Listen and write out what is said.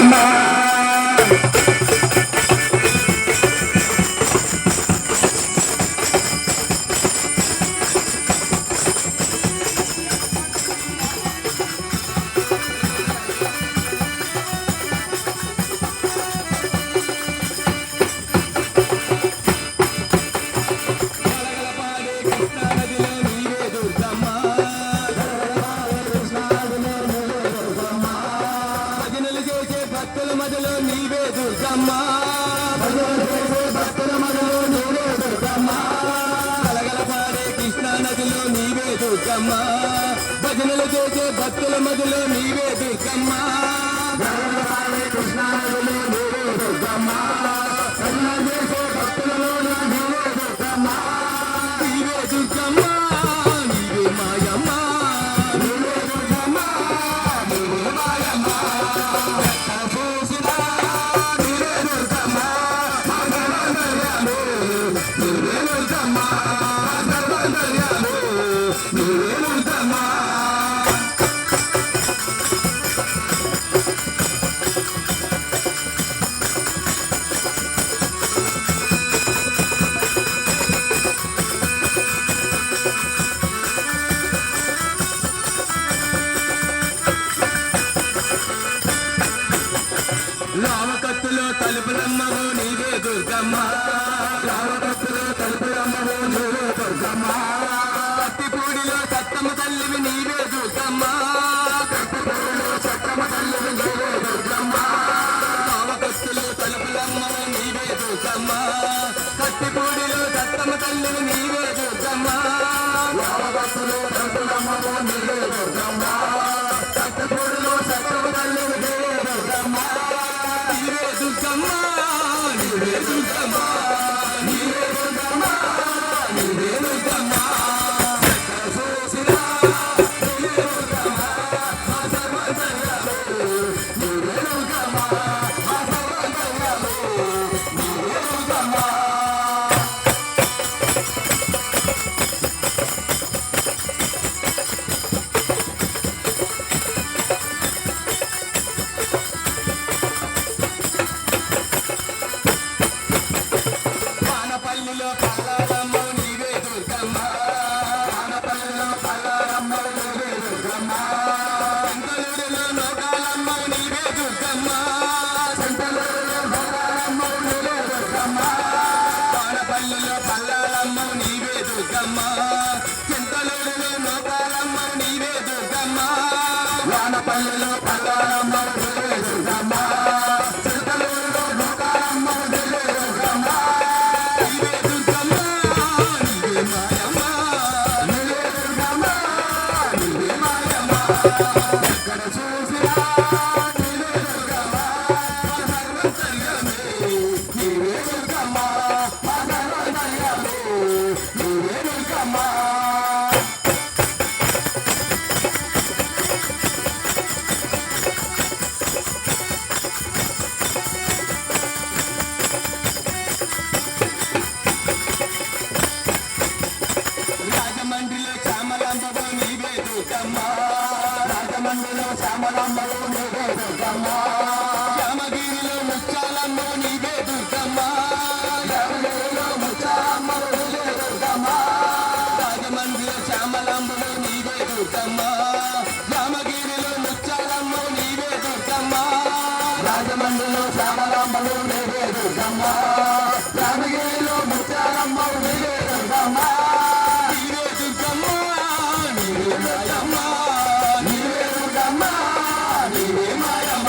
దుర్గమ్మ భక్తుల మధ్యలో నీవే దుర్గమ్మ భక్తుల మధ్యలో నీవే దుర్గమ్మ కలగల పాడే కృష్ణా నదిలో నీవే దుర్గమ్మ భజనలు చేసే భక్తుల మధ్యలో నీవే దుర్గమ్మ కృష్ణా నదిలో నీవే దుర్గమ్మ భజనలు చేసే భక్తులలో నీవే దుర్గమ్మ నీవే దుర్గమ్మ నీవే మాయమ్మ నీవే దుర్గమ్మ నీవే మాయమ్మ రామకత్తులో తలుపులమ్మవు నీవే దుర్గమ్మ రామకత్తులో తలుపులమ్మవు నీవే దుర్గమ్మ కత్తిపూడిలో సత్తమ్మ తల్లివి నీవే దుర్గమ్మ కత్తిపూడిలో సత్తమ్మ తల్లివి నీవే దుర్గమ్మ రామకత్తులో తలుపులమ్మవు నీవే దుర్గమ్మ కత్తిపూడిలో సత్తమ్మ తల్లివి నీవే దుర్గమ్మ రామకత్తులో తలుపులమ్మవు నీవే దుర్గమ్మ కత్తిపూడిలో సత్తమ్మ తల్లివి నీవే దుర్గమ్మ నీవే దుర్గమ్మ నీవే దుర్గమ్మ నీవే దుర్గమ్మ నీవే దుర్గమ్మ చూసినా నీవే దుర్గమ్మ మా సర్వదయాలు నీవే దుర్గమ్మ మా సర్వదయాలు నీవే దుర్గమ్మ వానపల్లిలో పల్లారమ్మ నీవే దుర్గమ్మ వానపల్లిలో పల్లారమ్మ నీవే దుర్గమ్మ సంతలూరులో నోకాలమ్మ నీవే దుర్గమ్మ సంతలూరులో నోకాలమ్మ నీవే దుర్గమ్మ వానపల్లిలో పల్లారమ్మ నీవే దుర్గమ్మ సంతలూరులో నోకాలమ్మ నీవే దుర్గమ్మ వానపల్లిలో పల్లారమ్మ నీవే దుర్గమ్మ సంతలూరులో నోకాలమ్మ నీవే దుర్గమ్మ నీవే దుర్గమ్మ నీవే మాయమ్మ నీవే దుర్గమ్మ నీవే మాయమ్మ ఎక్కడ చూసినా నీవే దుర్గమ్మ మా సర్వదయాలే నీవే దుర్గమ్మ మా సర్వదయాలే నీవే దుర్గమ్మ రాజమండ్రిలో శ్యామలాంబవు నీవే దుర్గమ్మ రాజమండ్రిలో శ్యామలాంబవు నీవే దుర్గమ్మ రామగిరిలో ముత్యాలమ్మవు నీవే దుర్గమ్మ రామగిరిలో ముత్యాలమ్మవు నీవే దుర్గమ్మ రాజమండ్రిలో శ్యామలాంబవు నీవే దుర్గమ్మ రామగిరిలో ముత్యాలమ్మవు నీవే దుర్గమ్మ రాజమండ్రిలో శ్యామలాంబవు నీవే దుర్గమ్మ రామగిరిలో ముత్యాలమ్మవు నీవే దుర్గమ్మ నీవే దుర్గమ్మ నీవే మాయమ్మ నీవే దుర్గమ్మ నీవే మాయమ్మ